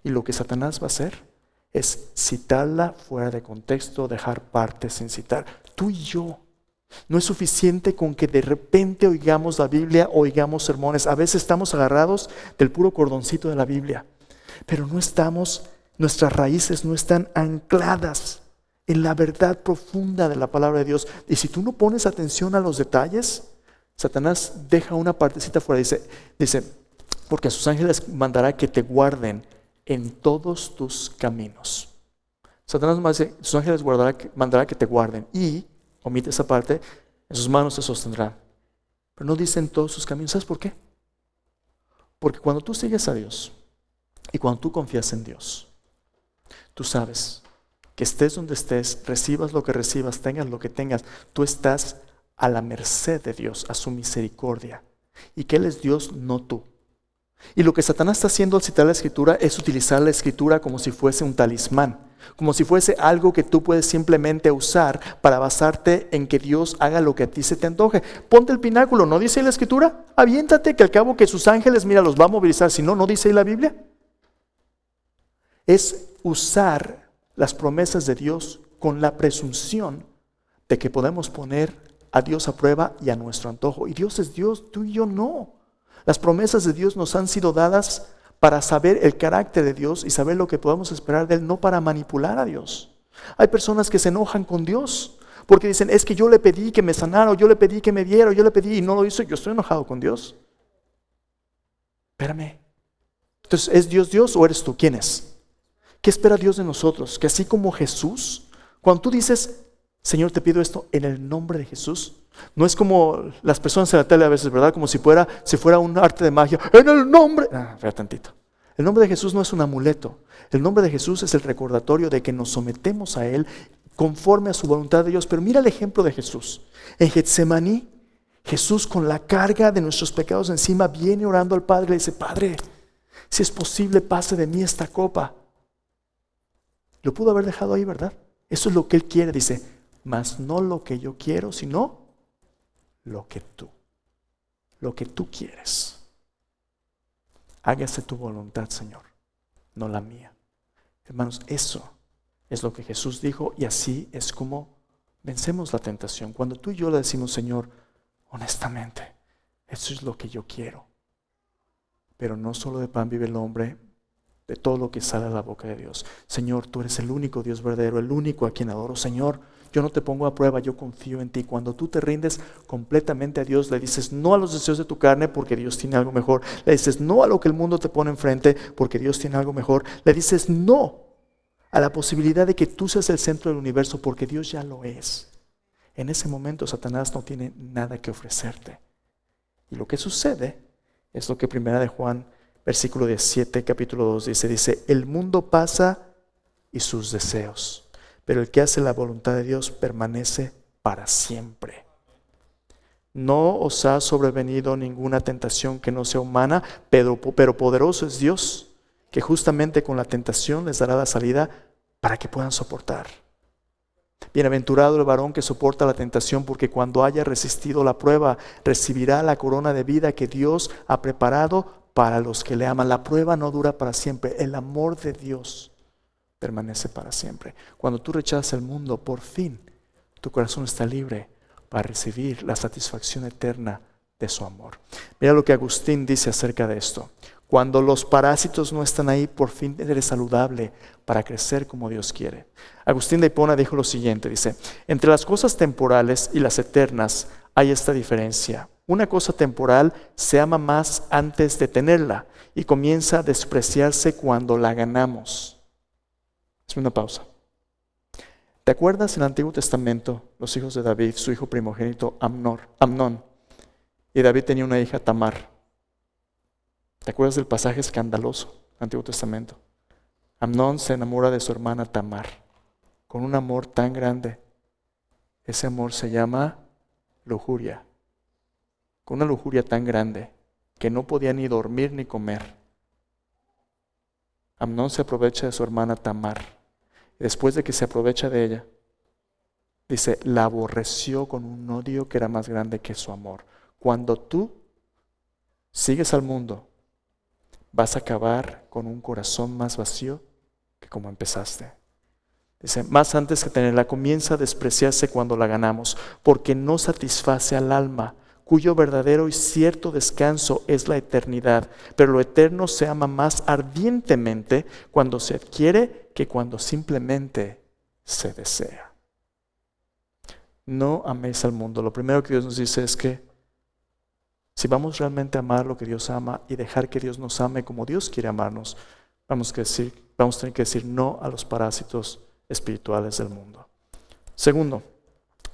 Y lo que Satanás va a hacer es citarla fuera de contexto, dejar partes sin citar. Tú y yo. No es suficiente con que de repente oigamos la Biblia, oigamos sermones. A veces estamos agarrados del puro cordoncito de la Biblia. Pero nuestras raíces no están ancladas en la verdad profunda de la palabra de Dios. Y si tú no pones atención a los detalles, Satanás deja una partecita fuera, dice, porque a sus ángeles mandará que te guarden en todos tus caminos. Satanás más dice, sus ángeles mandará que te guarden y, omite esa parte, en sus manos te sostendrán. Pero no dice en todos sus caminos. ¿Sabes por qué? Porque cuando tú sigues a Dios y cuando tú confías en Dios, tú sabes que estés donde estés, recibas lo que recibas, tengas lo que tengas, tú estás a la merced de Dios, a su misericordia. Y que Él es Dios, no tú. Y lo que Satanás está haciendo al citar la Escritura es utilizar la Escritura como si fuese un talismán, como si fuese algo que tú puedes simplemente usar para basarte en que Dios haga lo que a ti se te antoje. Ponte el pináculo, ¿no dice ahí la Escritura? Aviéntate que al cabo que sus ángeles, mira, los va a movilizar. Si no, ¿no dice ahí la Biblia? Es usar las promesas de Dios con la presunción de que podemos poner a Dios a prueba y a nuestro antojo. Y Dios es Dios, tú y yo no. Las promesas de Dios nos han sido dadas para saber el carácter de Dios y saber lo que podemos esperar de Él, no para manipular a Dios. Hay personas que se enojan con Dios porque dicen, es que yo le pedí que me sanara, o yo le pedí que me diera, o yo le pedí y no lo hizo, yo estoy enojado con Dios. Espérame. Entonces, ¿es Dios Dios o eres tú? ¿Quién es? ¿Qué espera Dios de nosotros? Que así como Jesús, cuando tú dices, Señor, te pido esto en el nombre de Jesús, no es como las personas en la tele a veces, ¿verdad? Como si fuera un arte de magia, en el nombre. Vea tantito. El nombre de Jesús no es un amuleto. El nombre de Jesús es el recordatorio de que nos sometemos a Él conforme a su voluntad de Dios. Pero mira el ejemplo de Jesús. En Getsemaní, Jesús con la carga de nuestros pecados encima viene orando al Padre y le dice, Padre, si es posible, pase de mí esta copa. Lo pudo haber dejado ahí, ¿verdad? Eso es lo que Él quiere, dice, mas no lo que yo quiero, sino lo que tú quieres. Hágase tu voluntad, Señor, no la mía. Hermanos, eso es lo que Jesús dijo y así es como vencemos la tentación. Cuando tú y yo le decimos, Señor, honestamente, eso es lo que yo quiero. Pero no solo de pan vive el hombre, de todo lo que sale de la boca de Dios. Señor, tú eres el único Dios verdadero, el único a quien adoro. Señor, yo no te pongo a prueba, yo confío en ti. Cuando tú te rindes completamente a Dios, le dices no a los deseos de tu carne porque Dios tiene algo mejor. Le dices no a lo que el mundo te pone enfrente porque Dios tiene algo mejor. Le dices no a la posibilidad de que tú seas el centro del universo porque Dios ya lo es. En ese momento Satanás no tiene nada que ofrecerte. Y lo que sucede es lo que Primera de Juan, versículo 17, capítulo 2 dice, el mundo pasa y sus deseos, pero el que hace la voluntad de Dios permanece para siempre. No os ha sobrevenido ninguna tentación que no sea humana, pero poderoso es Dios, que justamente con la tentación les dará la salida para que puedan soportar. Bienaventurado el varón que soporta la tentación, porque cuando haya resistido la prueba, recibirá la corona de vida que Dios ha preparado para los que le aman. La prueba no dura para siempre, el amor de Dios permanece para siempre. Cuando tú rechazas el mundo, por fin tu corazón está libre para recibir la satisfacción eterna de su amor. Mira lo que Agustín dice acerca de esto. Cuando los parásitos no están ahí, por fin eres saludable para crecer como Dios quiere. Agustín de Hipona dijo lo siguiente, dice, entre las cosas temporales y las eternas hay esta diferencia. Una cosa temporal se ama más antes de tenerla y comienza a despreciarse cuando la ganamos. Es una pausa. ¿Te acuerdas en el Antiguo Testamento, los hijos de David, su hijo primogénito Amnón? Y David tenía una hija, Tamar. ¿Te acuerdas del pasaje escandaloso del Antiguo Testamento? Amnón se enamora de su hermana Tamar con un amor tan grande. Ese amor se llama lujuria. Con una lujuria tan grande que no podía ni dormir ni comer. Amnón se aprovecha de su hermana Tamar. Y después de que se aprovecha de ella, dice, la aborreció con un odio que era más grande que su amor. Cuando tú sigues al mundo, vas a acabar con un corazón más vacío que como empezaste. Dice, más antes que tenerla, comienza a despreciarse cuando la ganamos, porque no satisface al alma, cuyo verdadero y cierto descanso es la eternidad. Pero lo eterno se ama más ardientemente cuando se adquiere que cuando simplemente se desea. No améis al mundo. Lo primero que Dios nos dice es que si vamos realmente a amar lo que Dios ama y dejar que Dios nos ame como Dios quiere amarnos, vamos a tener que decir no a los parásitos espirituales del mundo. Segundo,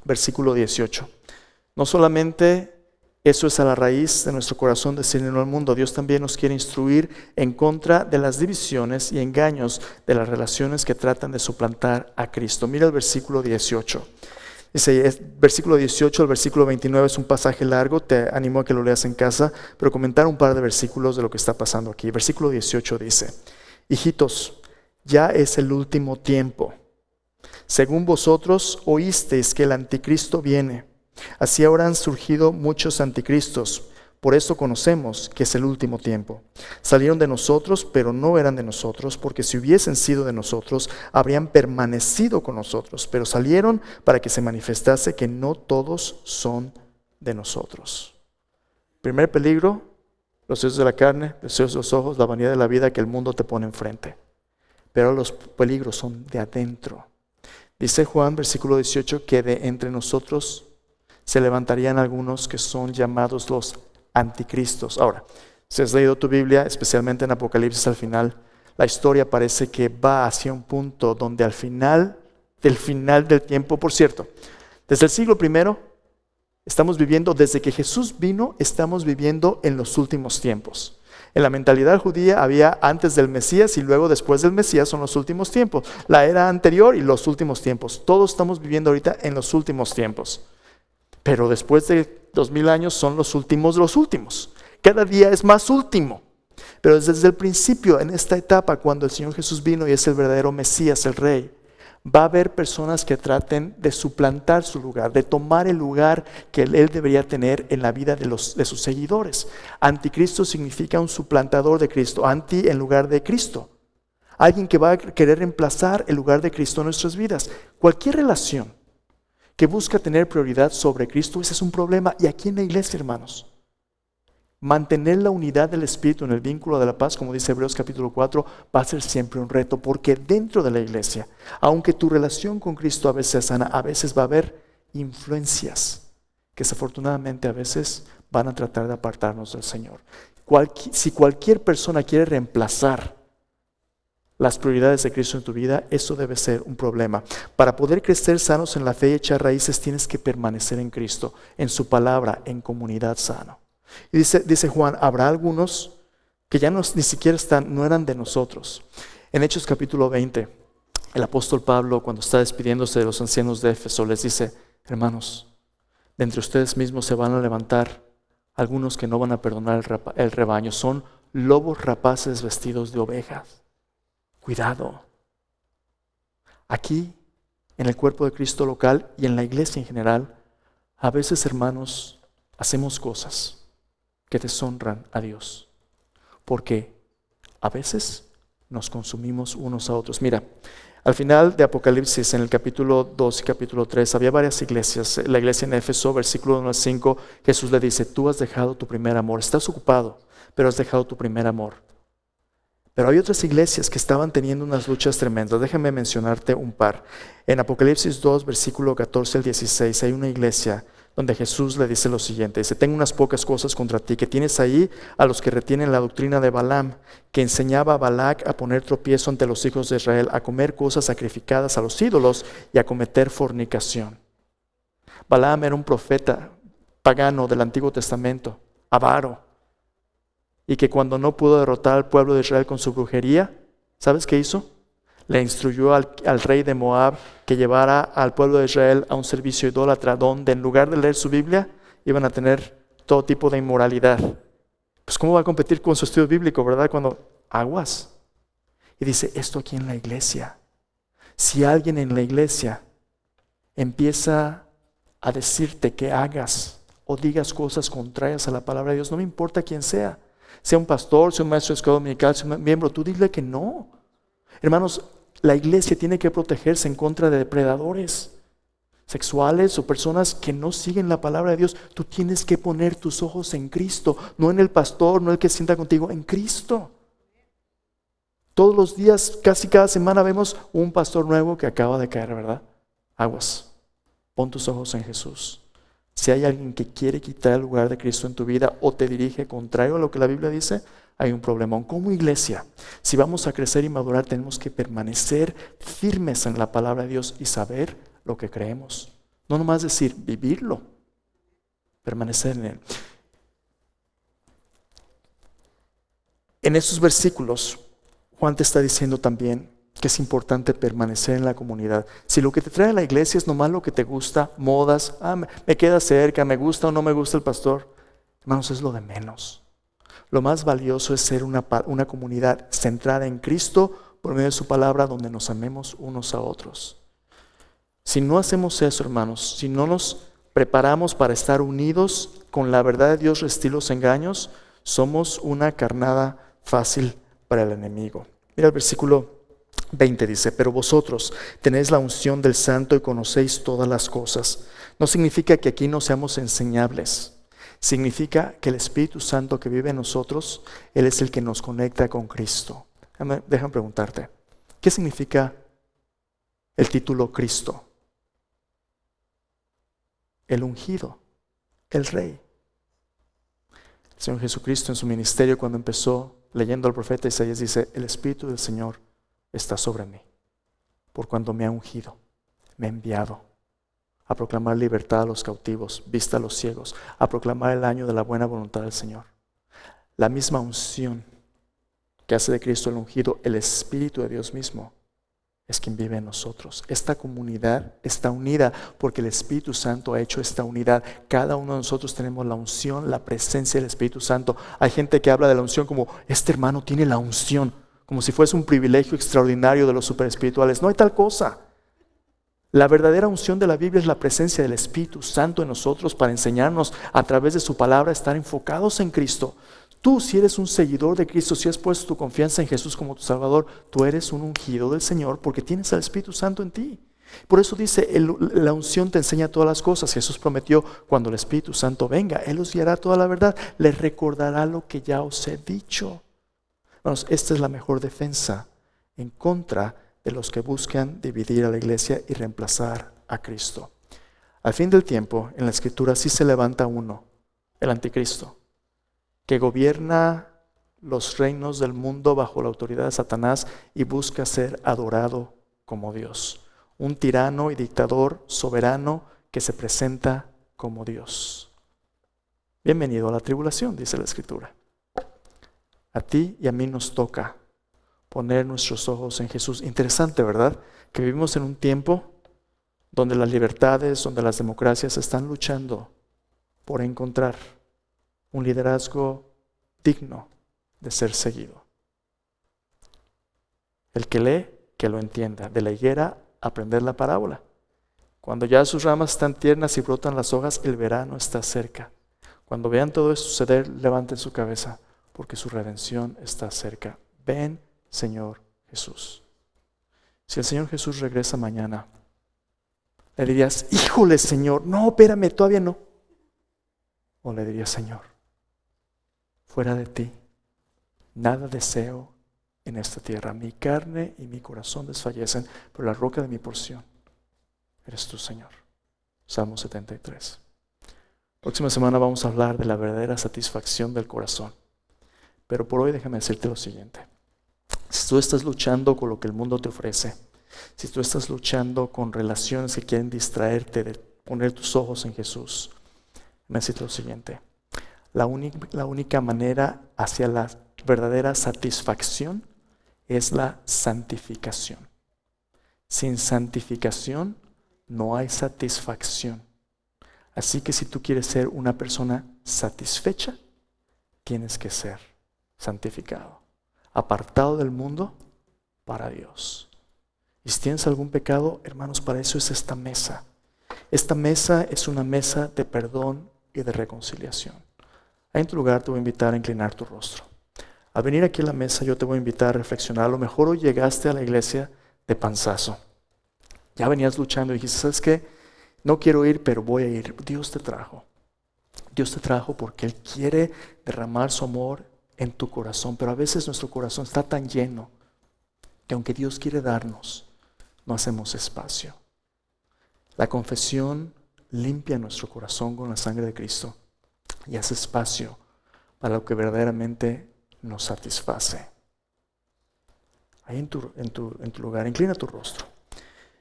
versículo 18. No solamente eso es a la raíz de nuestro corazón decirle no al mundo, Dios también nos quiere instruir en contra de las divisiones y engaños de las relaciones que tratan de suplantar a Cristo. Mira el versículo 18. Dice, versículo 18 al versículo 29 es un pasaje largo, te animo a que lo leas en casa, pero comentar un par de versículos de lo que está pasando aquí. Versículo 18 dice, hijitos, ya es el último tiempo. Según vosotros oísteis que el anticristo viene, así ahora han surgido muchos anticristos. Por eso conocemos que es el último tiempo. Salieron de nosotros, pero no eran de nosotros, porque si hubiesen sido de nosotros, habrían permanecido con nosotros. Pero salieron para que se manifestase que no todos son de nosotros. Primer peligro, los deseos de la carne, los deseos de los ojos, la vanidad de la vida que el mundo te pone enfrente. Pero los peligros son de adentro. Dice Juan, versículo 18, que de entre nosotros se levantarían algunos que son llamados los anticristos. Ahora, si has leído tu Biblia, especialmente en Apocalipsis al final, la historia parece que va hacia un punto donde al final del tiempo, por cierto, desde el siglo I, estamos viviendo, desde que Jesús vino, estamos viviendo en los últimos tiempos. En la mentalidad judía había antes del Mesías y luego después del Mesías son los últimos tiempos. La era anterior y los últimos tiempos. Todos estamos viviendo ahorita en los últimos tiempos. Pero después de 2000 años son los últimos de los últimos. Cada día es más último. Pero desde el principio, en esta etapa, cuando el Señor Jesús vino y es el verdadero Mesías, el Rey, va a haber personas que traten de suplantar su lugar, de tomar el lugar que Él debería tener en la vida de sus seguidores. Anticristo significa un suplantador de Cristo, anti en lugar de Cristo. Alguien que va a querer reemplazar el lugar de Cristo en nuestras vidas. Cualquier relación que busca tener prioridad sobre Cristo, ese es un problema. Y aquí en la iglesia, hermanos, mantener la unidad del Espíritu en el vínculo de la paz, como dice Hebreos capítulo 4, va a ser siempre un reto, porque dentro de la iglesia, aunque tu relación con Cristo a veces sea sana, a veces va a haber influencias que desafortunadamente a veces van a tratar de apartarnos del Señor. Si cualquier persona quiere reemplazar las prioridades de Cristo en tu vida, eso debe ser un problema. Para poder crecer sanos en la fe y echar raíces, tienes que permanecer en Cristo, en su palabra, en comunidad sano. Y dice Juan, habrá algunos que ya ni siquiera no eran de nosotros. En Hechos capítulo 20, el apóstol Pablo, cuando está despidiéndose de los ancianos de Éfeso, les dice, hermanos, de entre ustedes mismos se van a levantar algunos que no van a perdonar el rebaño. Son lobos rapaces vestidos de ovejas. Cuidado. Aquí, en el cuerpo de Cristo local y en la iglesia en general, a veces, hermanos, hacemos cosas que deshonran a Dios, porque a veces nos consumimos unos a otros. Mira, al final de Apocalipsis, en el capítulo 2 y capítulo 3, había varias iglesias. La iglesia en Éfeso, versículo 1 al 5, Jesús le dice, tú has dejado tu primer amor, estás ocupado, pero has dejado tu primer amor. Pero hay otras iglesias que estaban teniendo unas luchas tremendas. Déjame mencionarte un par. En Apocalipsis 2, versículo 14 al 16, hay una iglesia donde Jesús le dice lo siguiente. Dice, tengo unas pocas cosas contra ti, que tienes ahí a los que retienen la doctrina de Balaam, que enseñaba a Balac a poner tropiezo ante los hijos de Israel, a comer cosas sacrificadas a los ídolos y a cometer fornicación. Balaam era un profeta pagano del Antiguo Testamento, avaro, y que cuando no pudo derrotar al pueblo de Israel con su brujería, ¿sabes qué hizo? Le instruyó al rey de Moab que llevara al pueblo de Israel a un servicio idólatra, donde en lugar de leer su Biblia, iban a tener todo tipo de inmoralidad. Pues ¿cómo va a competir con su estudio bíblico, verdad? Cuando aguas. Y dice, esto aquí en la iglesia. Si alguien en la iglesia empieza a decirte que hagas o digas cosas contrarias a la palabra de Dios, no me importa quién sea un pastor, sea un maestro de escuela dominical, sea un miembro, tú dile que no. Hermanos, la iglesia tiene que protegerse en contra de depredadores sexuales o personas que no siguen la palabra de Dios. Tú tienes que poner tus ojos en Cristo, no en el pastor, no el que sienta contigo, en Cristo. Todos los días, casi cada semana vemos un pastor nuevo que acaba de caer, ¿verdad? Aguas, pon tus ojos en Jesús. Si hay alguien que quiere quitar el lugar de Cristo en tu vida o te dirige contrario a lo que la Biblia dice, hay un problema. Como iglesia, si vamos a crecer y madurar, tenemos que permanecer firmes en la palabra de Dios y saber lo que creemos. No nomás decir, vivirlo, permanecer en él. En estos versículos, Juan te está diciendo también que es importante permanecer en la comunidad. Si lo que te trae a la iglesia es nomás lo que te gusta, modas, me queda cerca, me gusta o no me gusta el pastor, hermanos, es lo de menos. Lo más valioso es ser una comunidad centrada en Cristo por medio de su palabra, donde nos amemos unos a otros. Si no hacemos eso, hermanos, si no nos preparamos para estar unidos con la verdad de Dios, resistir los engaños, somos una carnada fácil para el enemigo. Mira el versículo 20 dice, pero vosotros tenéis la unción del Santo y conocéis todas las cosas. No significa que aquí no seamos enseñables. Significa que el Espíritu Santo que vive en nosotros, Él es el que nos conecta con Cristo. Déjame preguntarte, ¿qué significa el título Cristo? El ungido, el Rey. El Señor Jesucristo en su ministerio, cuando empezó leyendo al profeta Isaías, dice, el Espíritu del Señor está sobre mí, por cuanto me ha ungido, me ha enviado a proclamar libertad a los cautivos, vista a los ciegos, a proclamar el año de la buena voluntad del Señor. La misma unción que hace de Cristo el ungido, el Espíritu de Dios mismo, es quien vive en nosotros. Esta comunidad está unida porque el Espíritu Santo ha hecho esta unidad. Cada uno de nosotros tenemos la unción, la presencia del Espíritu Santo. Hay gente que habla de la unción como, este hermano tiene la unción, como si fuese un privilegio extraordinario de los superespirituales. No hay tal cosa. La verdadera unción de la Biblia es la presencia del Espíritu Santo en nosotros para enseñarnos a través de su palabra a estar enfocados en Cristo. Tú, si eres un seguidor de Cristo, si has puesto tu confianza en Jesús como tu Salvador, tú eres un ungido del Señor porque tienes al Espíritu Santo en ti. Por eso dice, la unción te enseña todas las cosas. Jesús prometió, cuando el Espíritu Santo venga, Él os guiará toda la verdad, les recordará lo que ya os he dicho. Bueno, esta es la mejor defensa en contra de los que buscan dividir a la iglesia y reemplazar a Cristo. Al fin del tiempo, en la Escritura sí se levanta uno, el anticristo, que gobierna los reinos del mundo bajo la autoridad de Satanás y busca ser adorado como Dios. Un tirano y dictador soberano que se presenta como Dios. Bienvenido a la tribulación, dice la Escritura. A ti y a mí nos toca poner nuestros ojos en Jesús. Interesante, ¿verdad? Que vivimos en un tiempo donde las libertades, donde las democracias están luchando por encontrar un liderazgo digno de ser seguido. El que lee, que lo entienda. De la higuera, aprender la parábola. Cuando ya sus ramas están tiernas y brotan las hojas, el verano está cerca. Cuando vean todo esto suceder, levanten su cabeza, porque su redención está cerca. Ven, Señor Jesús. Si el Señor Jesús regresa mañana, le dirías, híjole, Señor, no, espérame, todavía no. O le dirías, Señor, fuera de ti, nada deseo en esta tierra. Mi carne y mi corazón desfallecen, pero la roca de mi porción eres tú, Señor. Salmo 73. Próxima semana vamos a hablar de la verdadera satisfacción del corazón. Pero por hoy déjame decirte lo siguiente. Si tú estás luchando con lo que el mundo te ofrece, si tú estás luchando con relaciones que quieren distraerte de poner tus ojos en Jesús, me decirte lo siguiente. La única manera hacia la verdadera satisfacción es la santificación. Sin santificación no hay satisfacción. Así que si tú quieres ser una persona satisfecha, tienes que ser santificado, apartado del mundo para Dios. Y si tienes algún pecado, hermanos, para eso es esta mesa. Esta mesa es una mesa de perdón y de reconciliación. Ahí en tu lugar te voy a invitar a inclinar tu rostro. Al venir aquí a la mesa yo te voy a invitar a reflexionar. A lo mejor hoy llegaste a la iglesia de panzazo. Ya venías luchando y dijiste, ¿sabes qué? No quiero ir, pero voy a ir. Dios te trajo. Dios te trajo porque Él quiere derramar su amor en tu corazón. Pero a veces nuestro corazón está tan lleno que aunque Dios quiere darnos, no hacemos espacio. La confesión limpia nuestro corazón con la sangre de Cristo y hace espacio para lo que verdaderamente nos satisface. Ahí en tu lugar, inclina tu rostro.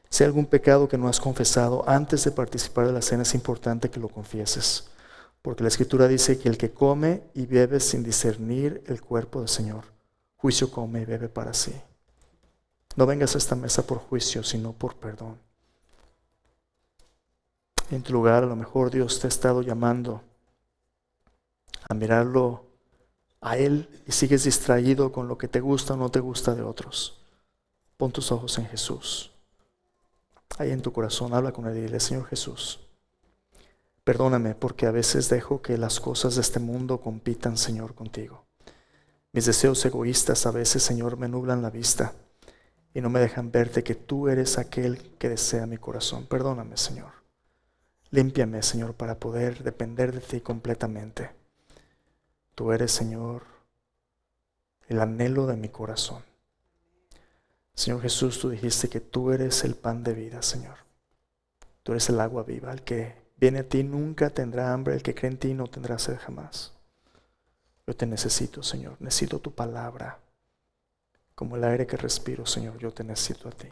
Si hay algún pecado que no has confesado, antes de participar de la cena es importante que lo confieses. Porque la Escritura dice que el que come y bebe sin discernir el cuerpo del Señor, juicio come y bebe para sí. No vengas a esta mesa por juicio, sino por perdón. En tu lugar, a lo mejor Dios te ha estado llamando a mirarlo a Él y sigues distraído con lo que te gusta o no te gusta de otros. Pon tus ojos en Jesús. Ahí en tu corazón, habla con Él y dile, Señor Jesús, Perdóname porque a veces dejo que las cosas de este mundo compitan, Señor, contigo. Mis deseos egoístas a veces, Señor, me nublan la vista y no me dejan verte que tú eres aquel que desea mi corazón. Perdóname, Señor. Límpiame, Señor, para poder depender de ti completamente. Tú eres, Señor, el anhelo de mi corazón. Señor Jesús, tú dijiste que tú eres el pan de vida, Señor. Tú eres el agua viva. El que viene a ti nunca tendrá hambre. El que cree en ti no tendrá sed jamás. Yo te necesito, Señor. Necesito tu palabra. Como el aire que respiro, Señor, yo te necesito a ti.